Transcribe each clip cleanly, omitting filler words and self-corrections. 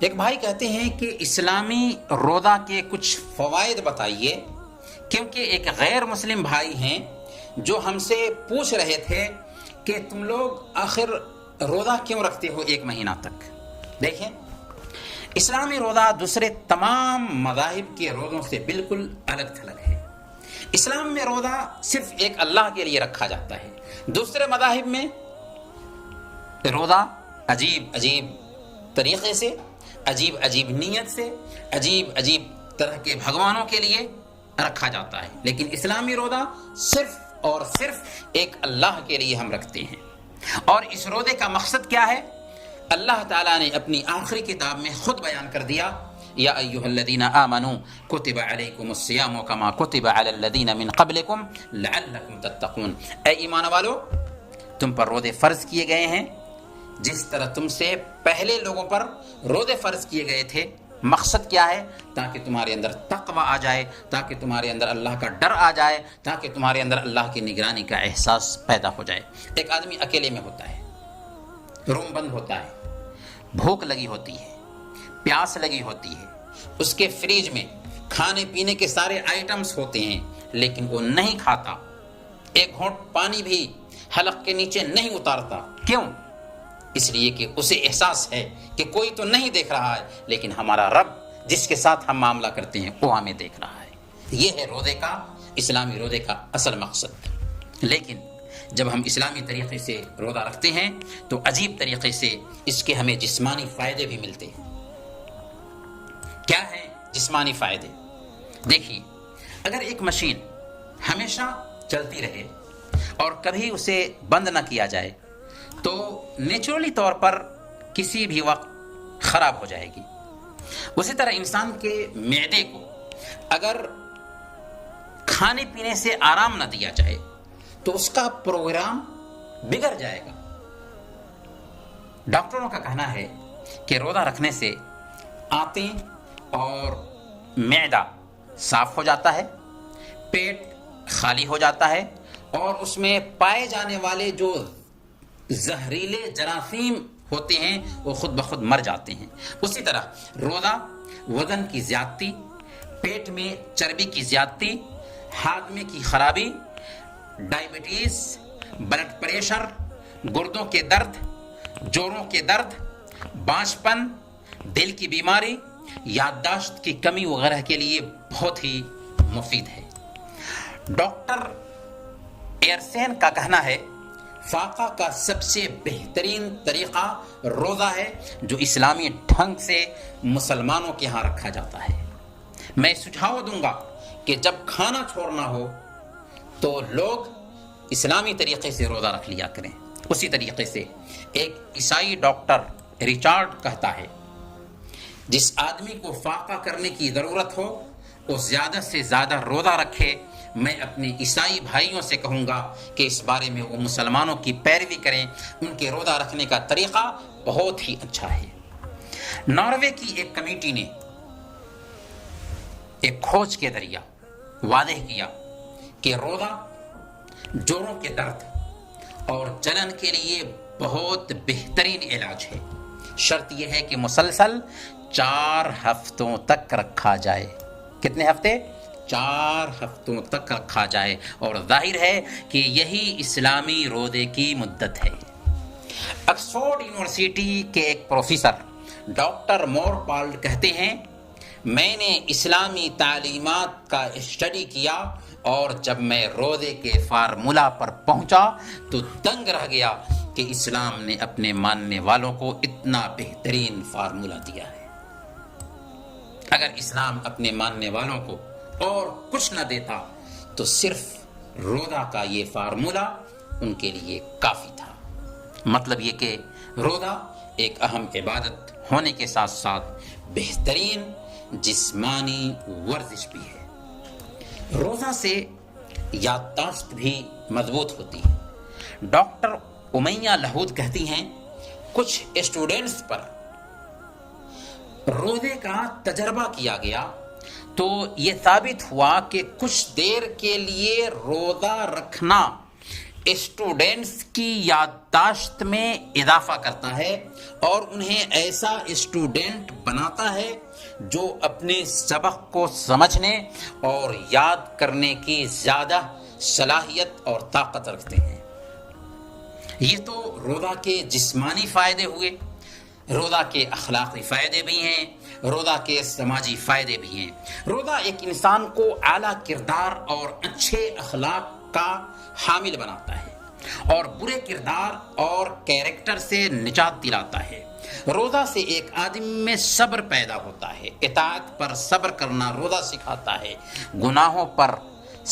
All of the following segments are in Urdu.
ایک بھائی کہتے ہیں کہ اسلامی روزہ کے کچھ فوائد بتائیے، کیونکہ ایک غیر مسلم بھائی ہیں جو ہم سے پوچھ رہے تھے کہ تم لوگ آخر روزہ کیوں رکھتے ہو 1 مہینہ تک۔ دیکھیں، اسلامی روزہ دوسرے تمام مذاہب کے روزوں سے بالکل الگ تھلگ ہے۔ اسلام میں روزہ صرف ایک اللہ کے لیے رکھا جاتا ہے۔ دوسرے مذاہب میں روزہ عجیب طریقے سے، عجیب نیت سے، عجیب طرح کے بھگوانوں کے لیے رکھا جاتا ہے، لیکن اسلامی روزہ صرف اور صرف ایک اللہ کے لیے ہم رکھتے ہیں۔ اور اس روزے کا مقصد کیا ہے؟ اللہ تعالیٰ نے اپنی آخری کتاب میں خود بیان کر دیا، یا ایھا الذین آمنوا کتب علیکم الصیام کما کتب علی الذین من قبلکم لعلکم تتقون۔ اے ایمان والو، تم پر روزے فرض کیے گئے ہیں جس طرح تم سے پہلے لوگوں پر روزے فرض کیے گئے تھے۔ مقصد کیا ہے؟ تاکہ تمہارے اندر تقوی آ جائے، تاکہ تمہارے اندر اللہ کا ڈر آ جائے، تاکہ تمہارے اندر اللہ کی نگرانی کا احساس پیدا ہو جائے۔ ایک آدمی اکیلے میں ہوتا ہے، روم بند ہوتا ہے، بھوک لگی ہوتی ہے، پیاس لگی ہوتی ہے، اس کے فریج میں کھانے پینے کے سارے آئٹمز ہوتے ہیں، لیکن وہ نہیں کھاتا، ایک گھونٹ پانی بھی حلق کے نیچے نہیں اتارتا۔ کیوں؟ اس لیے کہ اسے احساس ہے کہ کوئی تو نہیں دیکھ رہا ہے، لیکن ہمارا رب جس کے ساتھ ہم معاملہ کرتے ہیں وہ ہمیں دیکھ رہا ہے۔ یہ ہے روزے کا، اسلامی روزے کا اصل مقصد۔ لیکن جب ہم اسلامی طریقے سے روزہ رکھتے ہیں تو عجیب طریقے سے اس کے ہمیں جسمانی فائدے بھی ملتے ہیں۔ کیا ہیں جسمانی فائدے؟ دیکھیے، اگر ایک مشین ہمیشہ چلتی رہے اور کبھی اسے بند نہ کیا جائے تو نیچرلی طور پر کسی بھی وقت خراب ہو جائے گی۔ اسی طرح انسان کے معدے کو اگر کھانے پینے سے آرام نہ دیا جائے تو اس کا پروگرام بگڑ جائے گا۔ ڈاکٹروں کا کہنا ہے کہ روزہ رکھنے سے آنتیں اور معدہ صاف ہو جاتا ہے، پیٹ خالی ہو جاتا ہے، اور اس میں پائے جانے والے جو زہریلے جراثیم ہوتے ہیں وہ خود بخود مر جاتے ہیں۔ اسی طرح روزہ وزن کی زیادتی، پیٹ میں چربی کی زیادتی، ہاضمے کی خرابی، ڈائبٹیز، بلڈ پریشر، گردوں کے درد، جوڑوں کے درد، بانجھپن، دل کی بیماری، یادداشت کی کمی وغیرہ کے لیے بہت ہی مفید ہے۔ ڈاکٹر ایئرسین کا کہنا ہے فاقہ کا سب سے بہترین طریقہ روزہ ہے جو اسلامی ڈھنگ سے مسلمانوں کے ہاں رکھا جاتا ہے۔ میں سجھاؤ دوں گا کہ جب کھانا چھوڑنا ہو تو لوگ اسلامی طریقے سے روزہ رکھ لیا کریں۔ اسی طریقے سے ایک عیسائی ڈاکٹر ریچارڈ کہتا ہے جس آدمی کو فاقہ کرنے کی ضرورت ہو وہ زیادہ سے زیادہ روزہ رکھے۔ میں اپنے عیسائی بھائیوں سے کہوں گا کہ اس بارے میں وہ مسلمانوں کی پیروی کریں، ان کے روزہ رکھنے کا طریقہ بہت ہی اچھا ہے۔ ناروے کی ایک کمیٹی نے ایک کھوج کے ذریعہ واضح کیا کہ روزہ جوڑوں کے درد اور جلن کے لیے بہت بہترین علاج ہے۔ شرط یہ ہے کہ مسلسل 4 ہفتوں تک رکھا جائے۔ کتنے ہفتے؟ 4 ہفتوں تک رکھا جائے، اور ظاہر ہے کہ یہی اسلامی روزے کی مدت ہے۔ آکسفورڈ یونیورسٹی کے ایک پروفیسر ڈاکٹر مورپالڈ کہتے ہیں میں نے اسلامی تعلیمات کا اسٹڈی کیا اور جب میں روزے کے فارمولہ پر پہنچا تو دنگ رہ گیا کہ اسلام نے اپنے ماننے والوں کو اتنا بہترین فارمولہ دیا ہے۔ اگر اسلام اپنے ماننے والوں کو اور کچھ نہ دیتا تو صرف روزہ کا یہ فارمولہ ان کے لیے کافی تھا۔ مطلب یہ کہ روزہ ایک اہم عبادت ہونے کے ساتھ ساتھ بہترین جسمانی ورزش بھی ہے۔ روزہ سے یادداشت بھی مضبوط ہوتی ہے۔ ڈاکٹر امیہ لہود کہتی ہیں کچھ اسٹوڈنٹس پر روزے کا تجربہ کیا گیا تو یہ ثابت ہوا کہ کچھ دیر کے لیے روزہ رکھنا اسٹوڈنٹس کی یادداشت میں اضافہ کرتا ہے اور انہیں ایسا اسٹوڈنٹ بناتا ہے جو اپنے سبق کو سمجھنے اور یاد کرنے کی زیادہ صلاحیت اور طاقت رکھتے ہیں۔ یہ تو روزہ کے جسمانی فائدے ہوئے، روزہ کے اخلاقی فائدے بھی ہیں، روزہ کے سماجی فائدے بھی ہیں۔ روزہ ایک انسان کو اعلیٰ کردار اور اچھے اخلاق کا حامل بناتا ہے اور برے کردار اور کیریکٹر سے نجات دلاتا ہے۔ روزہ سے ایک آدمی میں صبر پیدا ہوتا ہے، اطاعت پر صبر کرنا روزہ سکھاتا ہے، گناہوں پر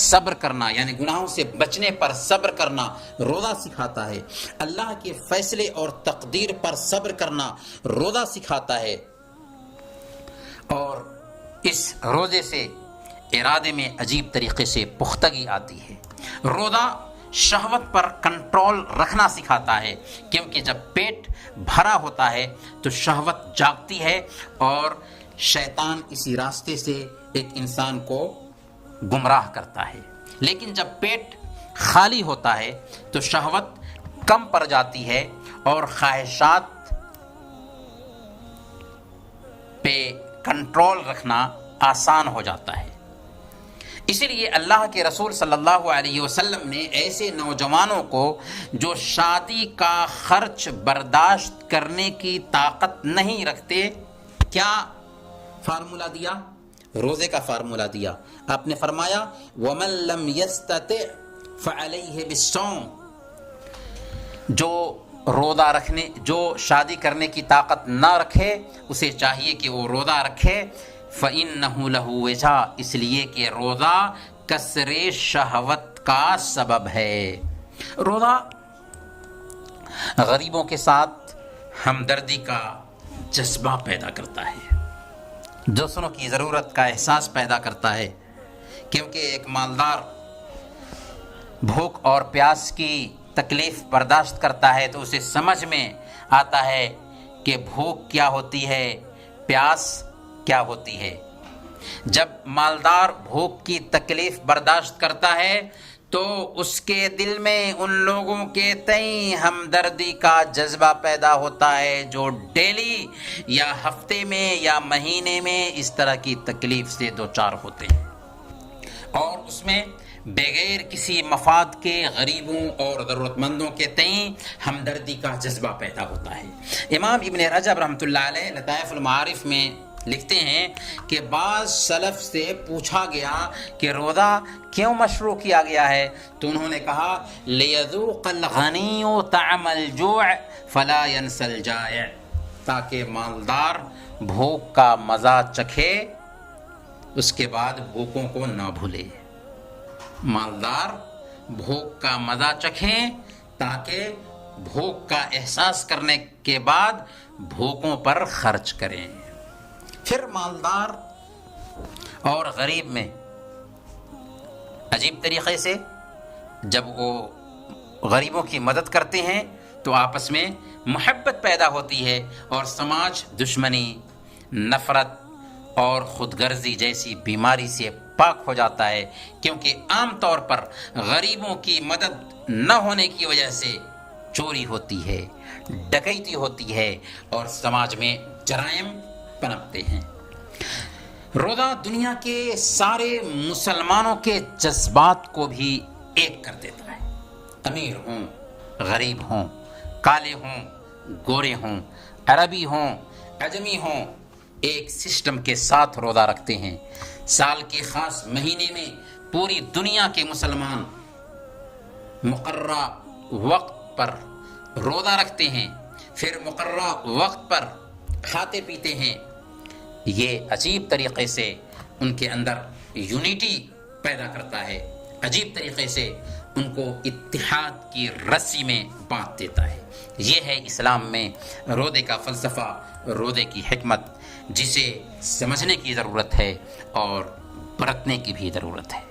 صبر کرنا یعنی گناہوں سے بچنے پر صبر کرنا روزہ سکھاتا ہے، اللہ کے فیصلے اور تقدیر پر صبر کرنا روزہ سکھاتا ہے، اور اس روزے سے ارادے میں عجیب طریقے سے پختگی آتی ہے۔ روزہ شہوت پر کنٹرول رکھنا سکھاتا ہے، کیونکہ جب پیٹ بھرا ہوتا ہے تو شہوت جاگتی ہے اور شیطان اسی راستے سے ایک انسان کو گمراہ کرتا ہے، لیکن جب پیٹ خالی ہوتا ہے تو شہوت کم پڑ جاتی ہے اور خواہشات پہ کنٹرول رکھنا آسان ہو جاتا ہے۔ اسی لیے اللہ کے رسول صلی اللہ علیہ وسلم نے ایسے نوجوانوں کو جو شادی کا خرچ برداشت کرنے کی طاقت نہیں رکھتے، کیا فارمولہ دیا؟ روزے کا فارمولہ دیا۔ آپ نے فرمایا وَمَن لَّمْ يَسْتَطِعْ فَعَلَيْهِ بِالصَّوْمِ، جو شادی کرنے کی طاقت نہ رکھے اسے چاہیے کہ وہ روزہ رکھے، فَإِنَّهُ لَهُ وِجَاء، اس لیے کہ روزہ کسر شہوت کا سبب ہے۔ روزہ غریبوں کے ساتھ ہمدردی کا جذبہ پیدا کرتا ہے، دوسروں کی ضرورت کا احساس پیدا کرتا ہے، کیونکہ ایک مالدار بھوک اور پیاس کی تکلیف برداشت کرتا ہے تو اسے سمجھ میں آتا ہے کہ بھوک کیا ہوتی ہے، پیاس کیا ہوتی ہے۔ جب مالدار بھوک کی تکلیف برداشت کرتا ہے تو اس کے دل میں ان لوگوں کے تئیں ہمدردی کا جذبہ پیدا ہوتا ہے جو ڈیلی یا ہفتے میں یا مہینے میں اس طرح کی تکلیف سے دوچار ہوتے ہیں، اور اس میں بغیر کسی مفاد کے غریبوں اور ضرورت مندوں کے تئیں ہمدردی کا جذبہ پیدا ہوتا ہے۔ امام ابن رجب رحمۃ اللہ علیہ لطائف المعارف میں لکھتے ہیں کہ بعض سلف سے پوچھا گیا کہ روزہ کیوں مشروع کیا گیا ہے تو انہوں نے کہا لِيَذُوقَ الْغَنِيُّ طَعْمَ الْجُوعِ فَلَا يَنْسَ الْجَائِعَ، تاکہ مالدار بھوک کا مزہ چکھے اس کے بعد بھوکوں کو نہ بھولے۔ مالدار بھوک کا مزہ چکھیں تاکہ بھوک کا احساس کرنے کے بعد بھوکوں پر خرچ کریں۔ پھر مالدار اور غریب میں عجیب طریقے سے جب وہ غریبوں کی مدد کرتے ہیں تو آپس میں محبت پیدا ہوتی ہے اور سماج دشمنی، نفرت اور خود غرضی جیسی بیماری سے پاک ہو جاتا ہے، کیونکہ عام طور پر غریبوں کی مدد نہ ہونے کی وجہ سے چوری ہوتی ہے، ڈکیتی ہوتی ہے اور سماج میں جرائم پنپتے ہیں۔ روزہ دنیا کے سارے مسلمانوں کے جذبات کو بھی ایک کر دیتا ہے، امیر ہوں، غریب ہوں، کالے ہوں، گورے ہوں، عربی ہوں، عجمی ہوں، ایک سسٹم کے ساتھ روزہ رکھتے ہیں۔ سال کے خاص مہینے میں پوری دنیا کے مسلمان مقررہ وقت پر روزہ رکھتے ہیں، پھر مقررہ وقت پر کھاتے پیتے ہیں۔ یہ عجیب طریقے سے ان کے اندر یونٹی پیدا کرتا ہے، عجیب طریقے سے ان کو اتحاد کی رسی میں باندھ دیتا ہے۔ یہ ہے اسلام میں روزے کا فلسفہ، روزے کی حکمت، جسے سمجھنے کی ضرورت ہے اور برتنے کی بھی ضرورت ہے۔